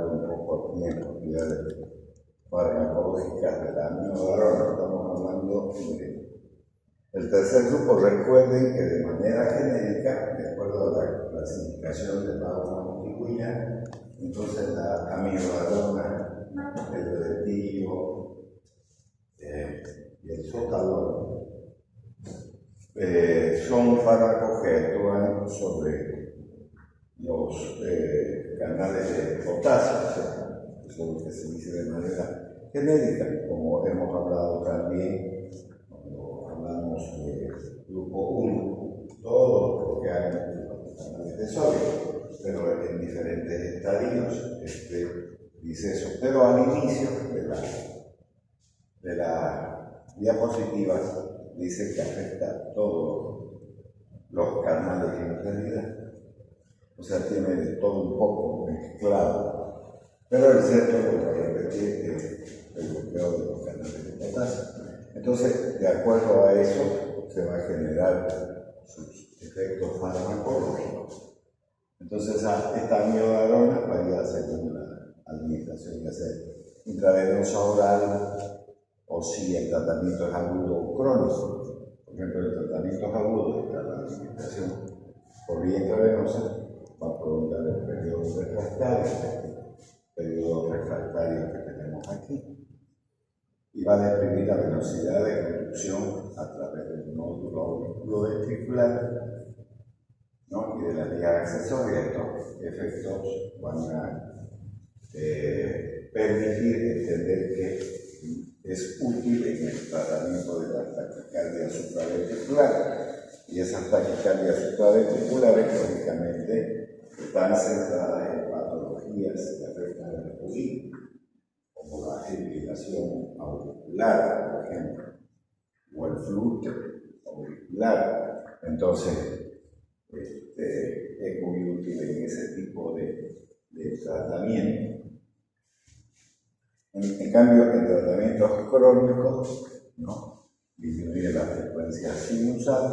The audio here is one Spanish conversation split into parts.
adelantar un poco aquí en propiedades farmacológicas de la amiodarona. Estamos hablando del tercer grupo. Recuerden que de manera genérica, de acuerdo a la clasificación de Bauman multicuña, entonces la amiodarona, el bretillo y el sotalol son fármacos que actúan sobre los canales de potasio, eso es lo que se dice de manera genérica, como hemos hablado también cuando hablamos del grupo 1, todos los que hay los canales de sodio, pero en diferentes estadios dice eso. Pero al inicio de la diapositiva dice que afecta a todos los canales en realidad. O sea, tiene de todo un poco mezclado. Pero el centro, lo que repetir, es el bloqueo de los canales de potasio. Entonces, de acuerdo a eso, se va a generar sus efectos farmacológicos. Entonces, esta amiodarona varía según la administración, ya sea intravenosa oral, o si el tratamiento es agudo o crónico. Por ejemplo, el tratamiento es agudo, la administración por vía intravenosa va a prolongar el periodo refractario que tenemos aquí, y va a deprimir la velocidad de conducción a través del nódulo auriculoventricular, ¿no? Y de las vías accesorias. Estos efectos van a permitir entender que es útil en el tratamiento de la taquicardia supraventricular, y esas taquicardias supraventriculares lógicamente están centradas en patologías que afectan al oído, como la fibrilación auricular, por ejemplo, o el flujo auricular. Entonces, es muy útil en ese tipo de tratamiento. En cambio, en tratamientos crónicos, ¿no? Disminuye la frecuencia sinusal.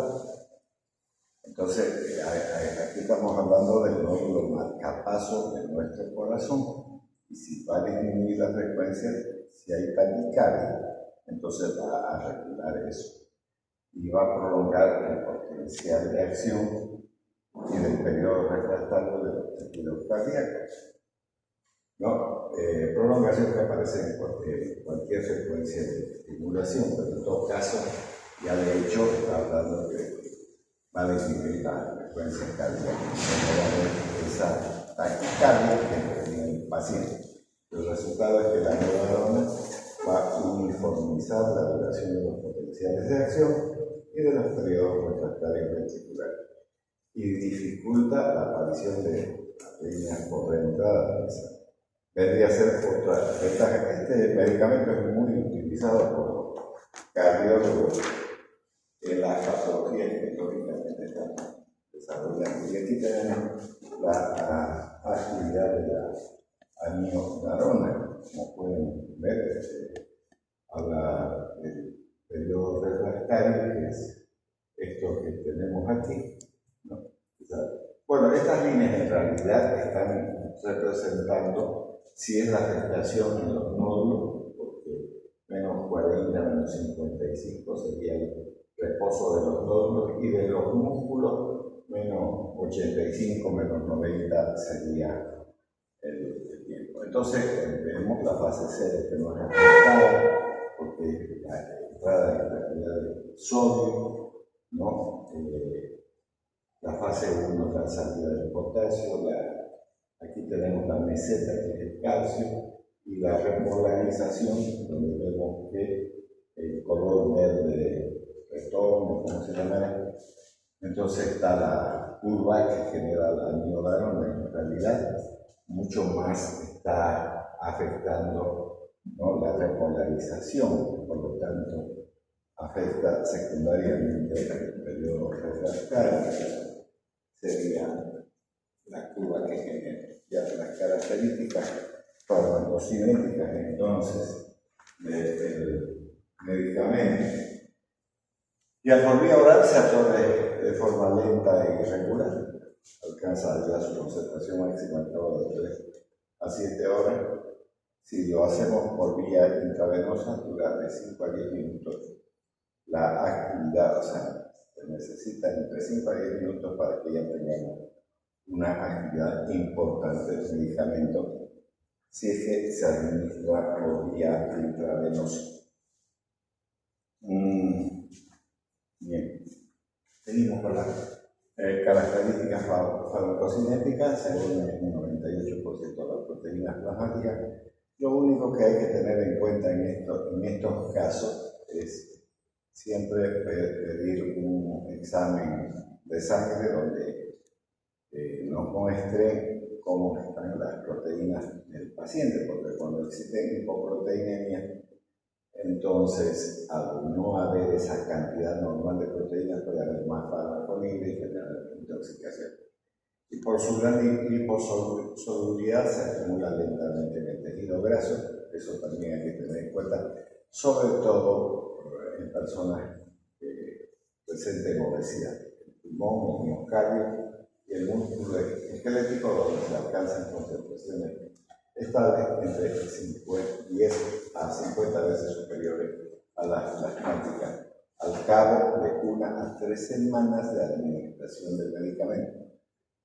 Entonces, aquí estamos hablando del nódulo marcapaso de nuestro corazón. Y si va a disminuir la frecuencia, si hay taquicardia, entonces va a regular eso. Y va a prolongar el potencial de acción y del periodo refractario de los tejidos cardíacos, ¿no? Prolongación que aparece en cualquier frecuencia de estimulación, pero en todo caso, ya de hecho, está hablando que va a disminuir la frecuencia cardíaca, esa taquicardia que tenía el paciente. El resultado es que la amiodarona va a uniformizar la duración de los potenciales de acción y de los periodos refractarios ventriculares, y dificulta la aparición de arritmias por reentrada. Vendría a ser otra ventaja. Este medicamento es muy utilizado por los cardiólogos en las patologías que lógicamente están desarrollando. Y aquí tenemos la actividad de la amiodarona, como pueden ver, habla del periodo refractario, que es esto que tenemos aquí, ¿no? O sea, bueno, estas líneas en realidad están representando si es la afectación en los nódulos, porque menos 40, menos 55 sería el reposo de los nódulos, y de los músculos, menos 85, menos 90 sería el tiempo. Entonces, vemos la fase 0 que no es afectada, porque la entrada en cantidad de sodio, ¿no? La fase 1 es la salida del potasio, aquí tenemos la meseta, que es el calcio, y la repolarización, donde vemos que el color verde retorno, como se llama. Entonces está la curva que genera la amiodarona. En realidad, mucho más está afectando, ¿no?, la repolarización, por lo tanto, afecta secundariamente el periodo refractario. Sería la curva que genera. Ya las características farmacocinéticas entonces del medicamento. Ya por vía oral se absorbe de forma lenta e irregular. Alcanza ya su concentración máxima al cabo de a 7 horas. Si lo hacemos por vía intravenosa, dura de 5 a 10 minutos la actividad, o sea, se necesita entre 5 a 10 minutos para que ya tengamos una actividad importante del medicamento si es que se administra por vía intravenosa. Bien, seguimos con las características farmacocinéticas, según el 98% de las proteínas plasmáticas. Lo único que hay que tener en cuenta en estos casos es siempre pedir un examen de sangre donde nos muestre cómo están las proteínas del paciente, porque cuando existe hipoproteinemia, entonces al no haber esa cantidad normal de proteínas puede haber más fármaco libre y generar intoxicación. Y por su gran liposolubilidad se acumula lentamente en el tejido graso, eso también hay que tener en cuenta, sobre todo en personas que presenten obesidad. El pulmón, el miocardio y el músculo esquelético, donde se alcanzan concentraciones estables entre 10 a 50 veces superiores a las plasmáticas, al cabo de 1 a 3 semanas de administración del medicamento.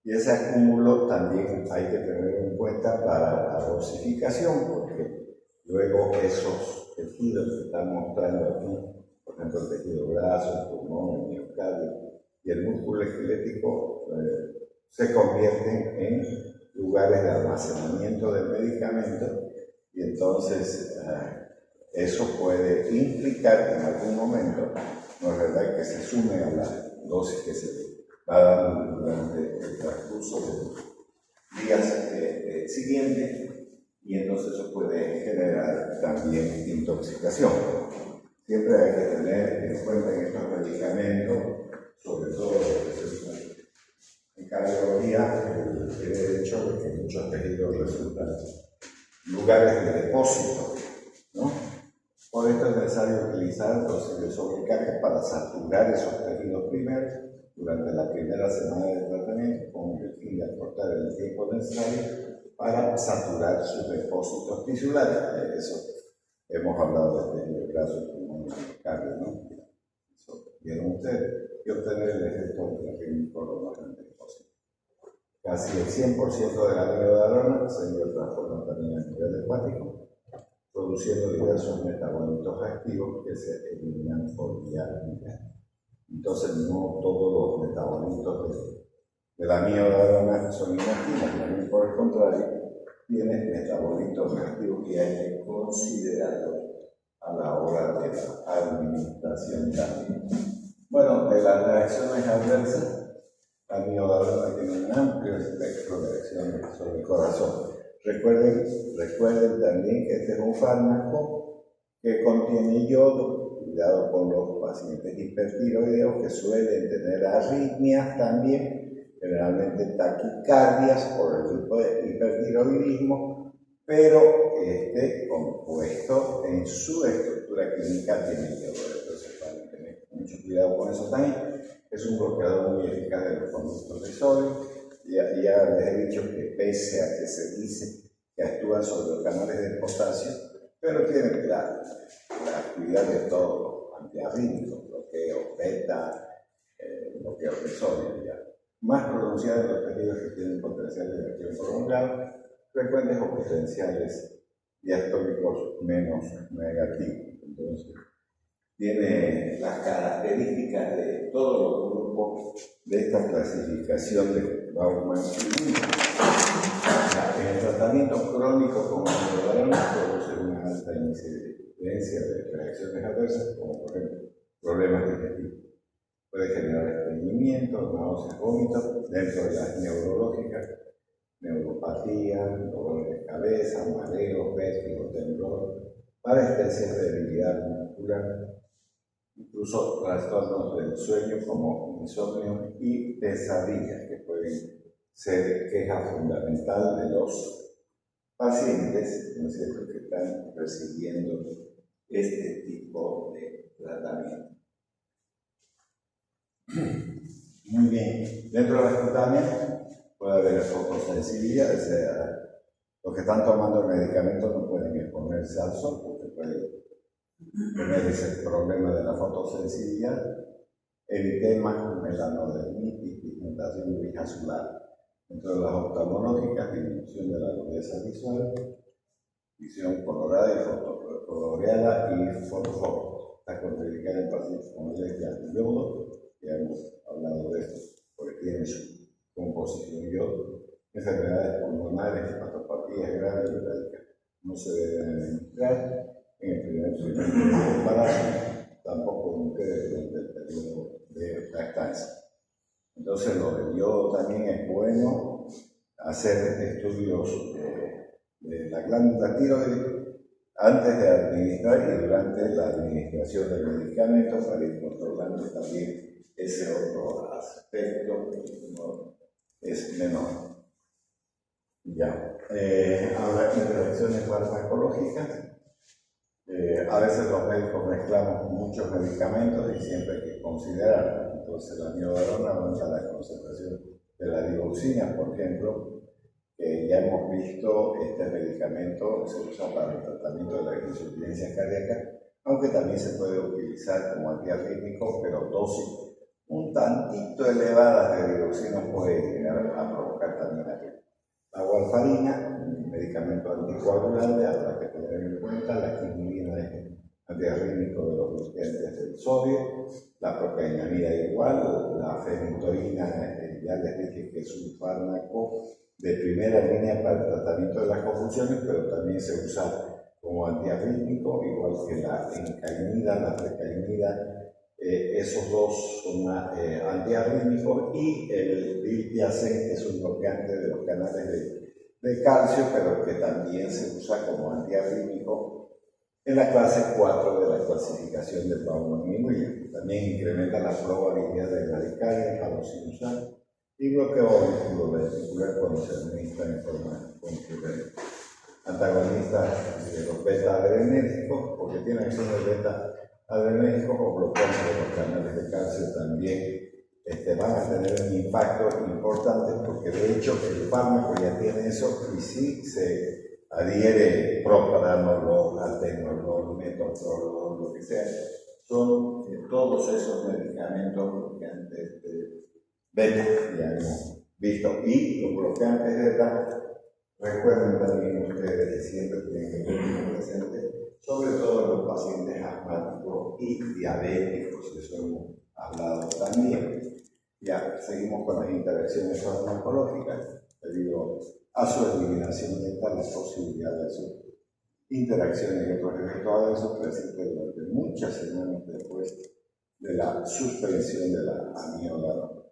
Y ese acúmulo también hay que tener en cuenta para la dosificación, porque luego esos tejidos que están mostrando aquí, por ejemplo el tejido graso, el pulmón, el miocardio y el músculo esquelético, se convierten en lugares de almacenamiento del medicamento y entonces eso puede implicar que en algún momento, no es verdad, que se sume a la dosis que se va dando durante el transcurso de los días siguientes y entonces eso puede generar también intoxicación. Siempre hay que tener en cuenta en estos medicamentos, sobre todo en cardiología, el hecho de que muchos tejidos resultan lugares de depósito, ¿no? Por esto es necesario utilizar dosis de sobrecarga para saturar esos tejidos primero durante la primera semana de tratamiento, con el fin de acortar el tiempo necesario para saturar sus depósitos tisulares. Eso hemos hablado de tejido graso como miocardio, ¿no? Eso vieron ustedes, y obtener el efecto clínico lo más antes posible. Casi el 100% de la amiodarona se transforma también a nivel hepático, produciendo diversos metabolitos activos que se eliminan por vía lineal. Entonces, no todos los metabolitos de la amiodarona son inactivos, por el contrario, tienen metabolitos activos que hay que considerarlos a la hora de la administración también. Bueno, de las reacciones adversas, la amiodarona tiene un amplio espectro de reacciones sobre el corazón. Recuerden también que este es un fármaco que contiene yodo. Cuidado con los pacientes hipertiroideos que suelen tener arritmias también, generalmente taquicardias por el tipo de hipertiroidismo, pero este compuesto en su estructura clínica tiene yodo. Entonces van a tener mucho cuidado con eso también. Es un bloqueador muy eficaz de los conductos de sodio. Ya les he dicho que pese a que se dice que actúan sobre los canales de potasio, pero tienen la actividad de todos los antiarrítmicos, bloqueo beta, bloqueo de sodio, ya. Más pronunciada en los tejidos que tienen potenciales de acción prolongado, frecuentes o potenciales diastólicos menos negativos. Entonces, tiene las características de todos los grupos de esta clasificación de Baumann. En el tratamiento crónico con amiodarona produce una alta incidencia de reacciones adversas, como por ejemplo problemas digestivos. Puede generar estreñimiento, náuseas, vómitos, dentro de las neurológicas, neuropatía, dolor de cabeza, mareos, vértigo, temblor, parestesia, debilidad muscular, incluso trastornos del sueño como insomnio y pesadillas, que pueden ser queja fundamental de los pacientes, ¿no es cierto?, que están recibiendo este tipo de tratamiento. Muy bien, dentro de la cutánea puede haber fotosensibilidad, o sea, Los que están tomando el medicamento no pueden exponerse al sol porque pueden tener ese problema de la fotosensibilidad, eritema, melanodermitis, pigmentación y vija solar. Entre las oftalmológicas, disminución de la agudeza visual, visión colorada y fotocoloreada y fotofoto. Está contraindicada en pacientes con alergia al yodo, ya hemos hablado de esto, porque tiene su composición yodo. Enfermedades pulmonares, hepatopatías graves y hepáticas no se deben administrar en el primer trimestre del embarazo, tampoco en mujeres durante el periodo de lactancia. Entonces, lo del yodo también es bueno hacer estudios de la glándula tiroides antes de administrar y durante la administración del medicamento para ir controlando también ese otro aspecto que no es menor. Ya. Ahora, intervenciones farmacológicas. A veces los médicos mezclamos muchos medicamentos y siempre hay que considerar. Entonces, la miodarona aumenta la concentración de la digoxina, por ejemplo, que ya hemos visto este medicamento se usa para el tratamiento de la insuficiencia cardíaca, aunque también se puede utilizar como antiarrítmico, pero dosis un tantito elevadas de digoxina puede llegar a provocar también arritmia. La warfarina, un medicamento anticoagulante, habrá que tener en cuenta. La quinolina es antiarrítmico de los nutrientes del sodio, la procainamida igual, la fenitoína, ya les dije que es un fármaco de primera línea para el tratamiento de las convulsiones, pero también se usa como antiarrítmico, igual que la encaimida, la precaimida. Esos dos son antiarrítmicos, y el diltiazem, que es un bloqueante de los canales de calcio, pero que también se usa como antiarrítmico en la clase 4 de la clasificación de Baumann-Williams. También incrementa la probabilidad de radical halosinusal y bloqueo ventricular cuando se administra en forma concurrente. Antagonistas de los beta-adrenérgicos, porque tiene acciones beta-adrenérgicos o bloqueos de los canales de calcio también van a tener un impacto importante, porque de hecho el fármaco ya tiene eso, y si se adhiere propranolol, atenolol, metoprolol, lo que sea, son todos esos medicamentos bloqueantes de beta, ya hemos visto, y los bloqueantes de beta. Recuerden también ustedes que siempre tienen que tener presente, sobre todo en los pacientes asmáticos y diabéticos, de eso hemos hablado también. Ya seguimos con las interacciones farmacológicas, debido a su eliminación lenta, la posibilidad de sus interacciones y otros efectos adversos persisten durante muchas semanas después de la suspensión de la amiodarona.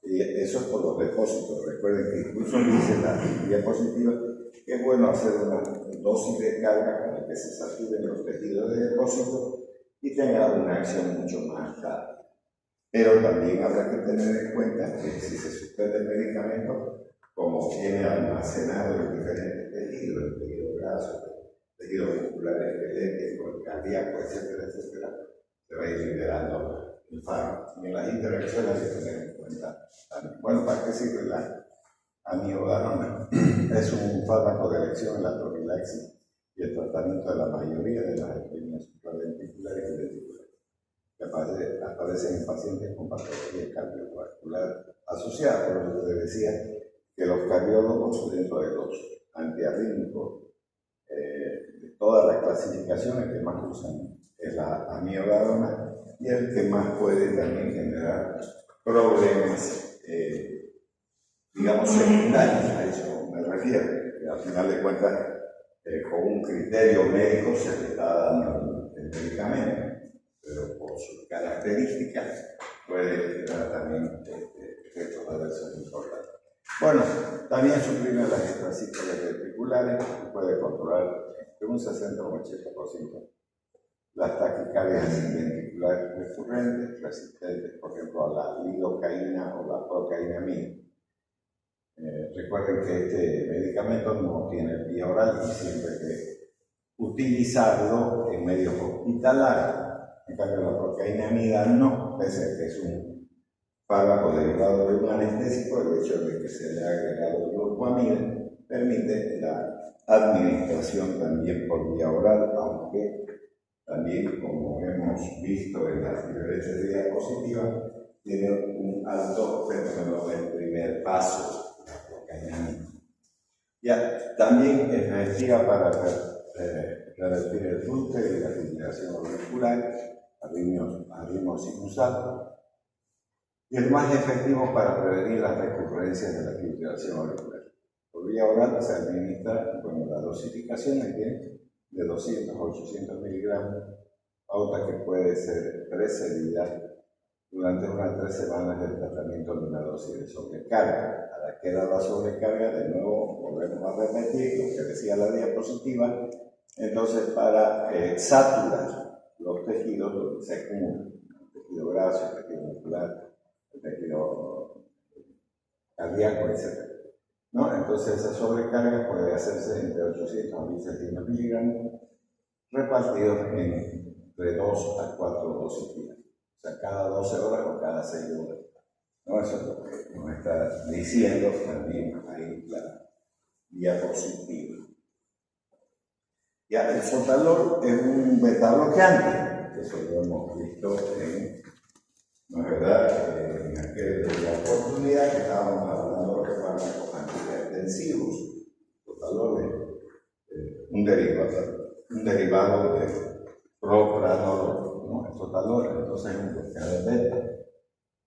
Y eso es por los depósitos. Recuerden que incluso dice la diapositiva que es bueno hacer una dosis de carga para que se saturen los tejidos de depósito y tenga una acción mucho más rápida. Pero también habrá que tener en cuenta que si se suspende el medicamento, como tiene almacenado en diferentes tejidos, el tejido graso, el tejido muscular esquelético, el cardíaco, etcétera, etcétera, se va a ir liberando el fármaco. Y en las interacciones hay que tener en cuenta también. Bueno, ¿para qué sirve la amiodarona? Es un fármaco de elección en la profilaxis y el tratamiento de la mayoría de las epidemias supraventriculares y ventriculares que aparecen en pacientes con patología cardiovascular asociada. Por lo que les decía que los cardiólogos, dentro de los antiarrítmicos, de todas las clasificaciones que más usan es la amiodarona, y el que más puede también generar problemas, digamos, secundarios. A eso me refiero, que al final de cuentas, con un criterio médico se le está dando el medicamento, pero por sus características puede generar también efectos adversos importantes. Bueno, también suprime las extracíclicas ventriculares y puede controlar entre un 60 o un 80% las taquicardias ventriculares recurrentes, resistentes, por ejemplo, a la lidocaína o la procainamida. Recuerden que este medicamento no tiene vía oral y siempre hay que utilizarlo en medios hospitalarios. En cambio, la procainamida no, pese a que es un fármaco derivado de un anestésico, el hecho de que se le ha agregado glucoamida permite la administración también por vía oral, aunque también, como hemos visto en las diferentes diapositivas, tiene un alto fenómeno del primer paso. Ya, también es efectiva para revertir el gluten y la fibrilación auricular, arritmia sinusal, y el más efectivo para prevenir las recurrencias de la fibrilación auricular. Por vía oral se administra, la dosificación es de 200 a 800 miligramos, pauta que puede ser precedida durante unas 3 semanas del tratamiento de una dosis de sobrecarga. A la que da la sobrecarga, de nuevo volvemos a repetir lo que decía la diapositiva. Entonces, para saturar los tejidos donde se acumulan, el tejido graso, el tejido muscular, el tejido cardíaco, etc. ¿No? Entonces, esa sobrecarga puede hacerse entre 800 a 1600 miligramos, repartidos entre 2 a 4 dosis diarias. O sea, cada 12 horas o cada 6 horas. ¿No? Eso es lo que nos está diciendo también ahí la diapositiva. Ya, el sotalol es un beta bloqueante. Eso lo hemos visto ¿no es verdad? En aquella oportunidad que estábamos hablando de los fármacos antihipertensivos. Sotalol es un derivado de propranolol, ¿no? El sotalol, entonces es un bloqueador beta.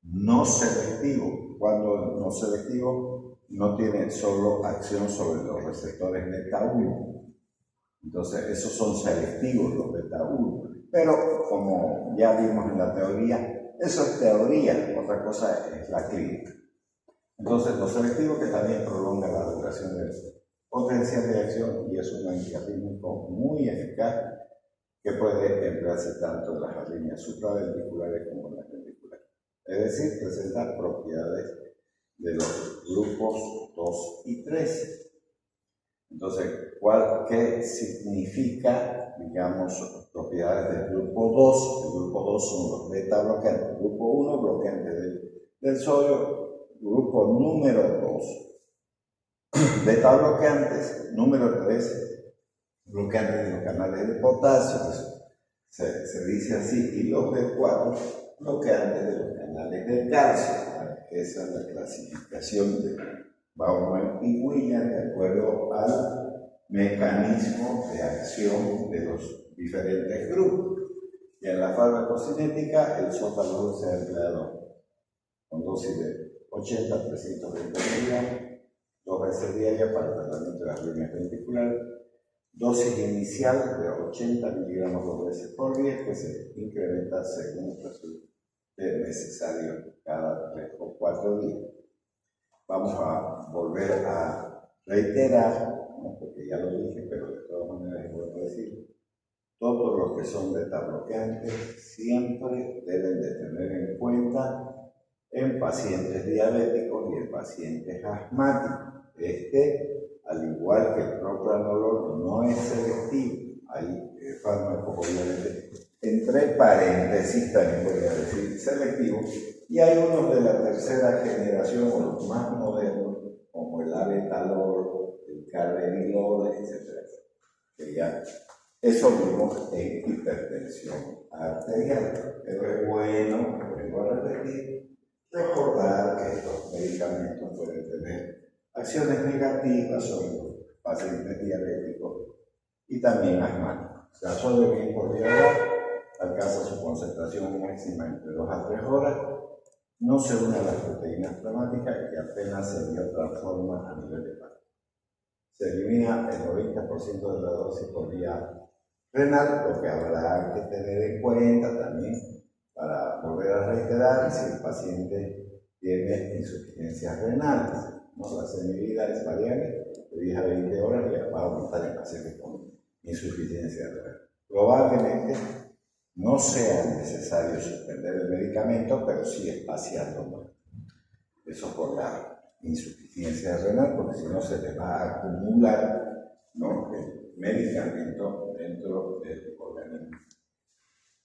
No selectivo. Cuando no selectivo, no tiene solo acción sobre los receptores beta 1. Entonces, esos son selectivos, los beta 1. Pero, como ya vimos en la teoría, eso es teoría, otra cosa es la clínica. Entonces, lo selectivo que también prolonga la duración del potencial de acción y es un antiarrítmico muy eficaz que puede emplearse tanto en las arritmias supraventriculares como en las ventriculares. Es decir, presenta propiedades de los grupos 2 y 3. Entonces, ¿qué significa, digamos, propiedades del grupo 2? El grupo 2 son los beta bloqueantes. El grupo 1, bloqueante del sodio. Grupo número 2, beta bloqueantes. Número 3, bloqueantes de los canales de potasio. Se dice así. Y los B4, bloqueantes de los canales de calcio. Esa es la clasificación de Baumann y Williams de acuerdo al mecanismo de acción de los diferentes grupos. Y en la farmacocinética, el sotalol se ha empleado con dosis de 80 a 320 miligramos, 2 veces diarias para el tratamiento de las arritmias ventriculares, dosis inicial de 80 miligramos 2 veces por día, que se incrementa según resulte necesario cada 3 o 4 días. Vamos a volver a reiterar, ¿no? Porque ya lo dije, pero de todas maneras vuelvo a decir, todos los que son beta bloqueantes siempre deben de tener en cuenta en pacientes diabéticos y en pacientes asmáticos. Al igual que el propranolol, no es selectivo. Hay fármacos, obviamente, entre paréntesis también podría decir selectivo, y hay unos de la tercera generación, o los más modernos, como el abetalol, el carvedilol, etc. Que ya eso vimos en hipertensión arterial. Pero es bueno, vuelvo a repetir, recordar que estos medicamentos pueden tener acciones negativas sobre los pacientes diabéticos y también asmáticos. O sea, solo bien por vía oral, alcanza su concentración máxima entre 2 a 3 horas, no se une a las proteínas plasmáticas y apenas se biotransforma a nivel hepático. Se elimina el 90% de la dosis por vía renal, lo que habrá que tener en cuenta también para volver a reiterar si el paciente tiene insuficiencias renales, ¿no? La semivida es variable de 10 a 20 horas y va a aumentar en pacientes con insuficiencia renal. Probablemente no sea necesario suspender el medicamento, pero sí espaciarlo. Eso por la insuficiencia renal, porque si no se le va a acumular, ¿no?, el medicamento dentro del organismo.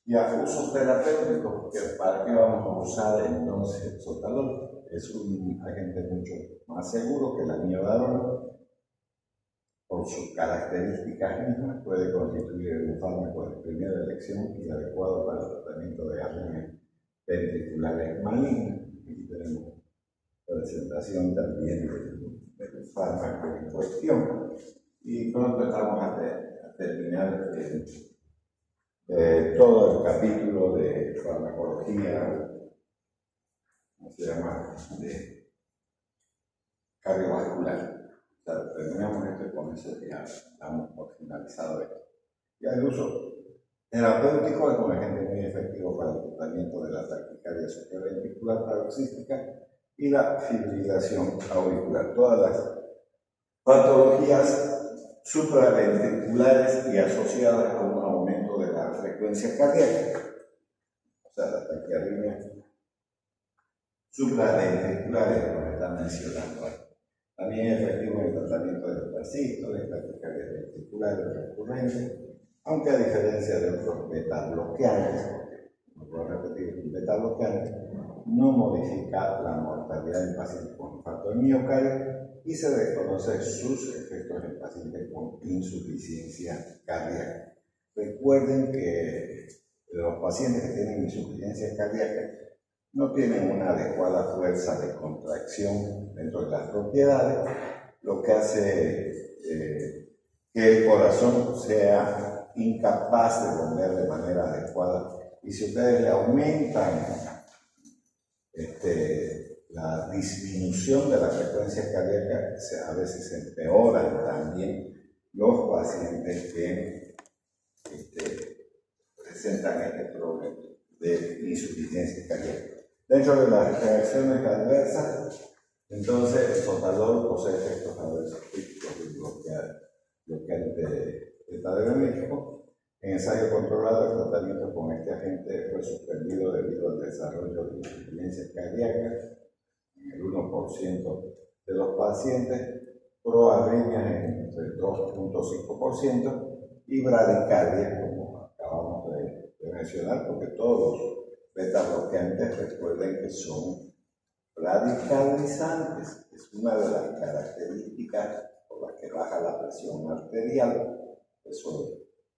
Ya, usos terapéuticos, ¿para qué vamos a usar entonces el sotalol? Es un agente mucho más seguro que la miodarona. por sus características mismas, puede constituir un fármaco de primera elección y adecuado para el tratamiento de arritmias ventriculares malignas. Aquí tenemos presentación también del fármaco en cuestión. Y pronto estamos a terminar todo el capítulo de farmacología, ¿cómo se llama?, de cardiovascular. O sea, terminamos esto y con eso ya damos por finalizado esto. Ya el uso terapéutico es un agente muy efectivo para el tratamiento de la taquicardia supraventricular paroxística y la fibrilación auricular. Todas las patologías supraventriculares y asociadas a un aumento de la frecuencia cardíaca. O sea, la taquiarritmia supraventricular es lo que está mencionando ahí. También es efectivo en el tratamiento de los persístoles, taquicardias ventriculares recurrentes, aunque a diferencia de otros beta-bloqueantes, no puedo repetir, un beta-bloqueante no modifica la mortalidad en pacientes con infarto de miocardio y se desconoce sus efectos en pacientes con insuficiencia cardíaca. Recuerden que los pacientes que tienen insuficiencia cardíaca no tienen una adecuada fuerza de contracción dentro de las propiedades, lo que hace que el corazón sea incapaz de bombear de manera adecuada. Y si ustedes le aumentan la disminución de la frecuencia cardíaca, a veces empeoran también los pacientes que presentan este problema de insuficiencia cardíaca. Dentro de las reacciones adversas, entonces el sotalol posee efectos adversos típicos del bloqueante beta-adrenérgico. En ensayo controlado, el tratamiento con este agente fue suspendido debido al desarrollo de insuficiencia cardíaca en el 1% de los pacientes, proarritmias en el 2.5% y bradicardia, como acabamos de mencionar, porque todos los beta-bloqueantes, recuerden que son radicalizantes. Es una de las características por las que baja la presión arterial. Eso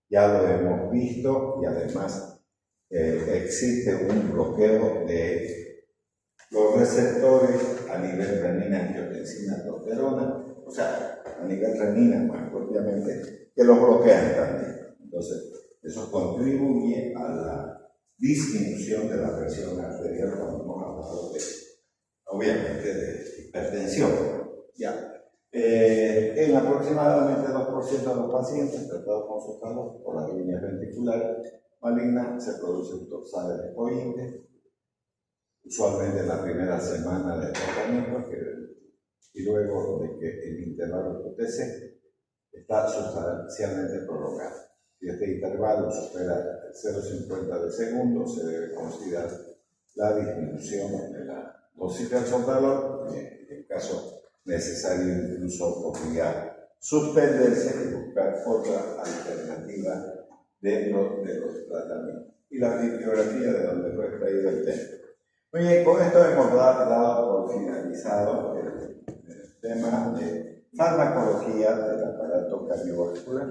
ya lo hemos visto y además existe un bloqueo de los receptores a nivel renina, angiotensina, aldosterona, o sea, a nivel renina más propiamente, que los bloquean también. Entonces, eso contribuye a la disminución de la presión arterial cuando hemos hablado obviamente de hipertensión. Ya. En aproximadamente 2% de los pacientes tratados con sotalol por las arritmias ventriculares malignas se produce un torsade de Pointe, usualmente en la primera semana del tratamiento, y luego de que el intervalo QTC está sustancialmente prolongado. Si este intervalo supera el 0,50 de segundo, se debe considerar la disminución de la dosis del sotalol, y en caso necesario incluso podría suspenderse y buscar otra alternativa dentro de los tratamientos. Y la bibliografía de donde fue extraído el tema. Muy bien, con esto hemos dado por finalizado el tema de farmacología del aparato cardiovascular.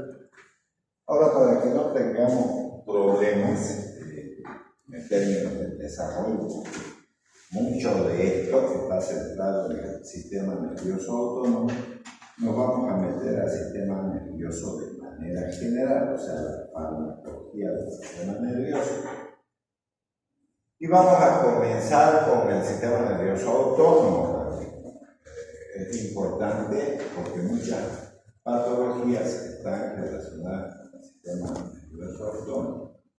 Ahora, para que no tengamos problemas en términos de desarrollo, mucho de esto está centrado en el sistema nervioso autónomo. Nos vamos a meter al sistema nervioso de manera general, o sea, la farmacología del sistema nervioso. Y vamos a comenzar con el sistema nervioso autónomo. Es importante porque muchas patologías están relacionadas con el sistema nervioso autónomo.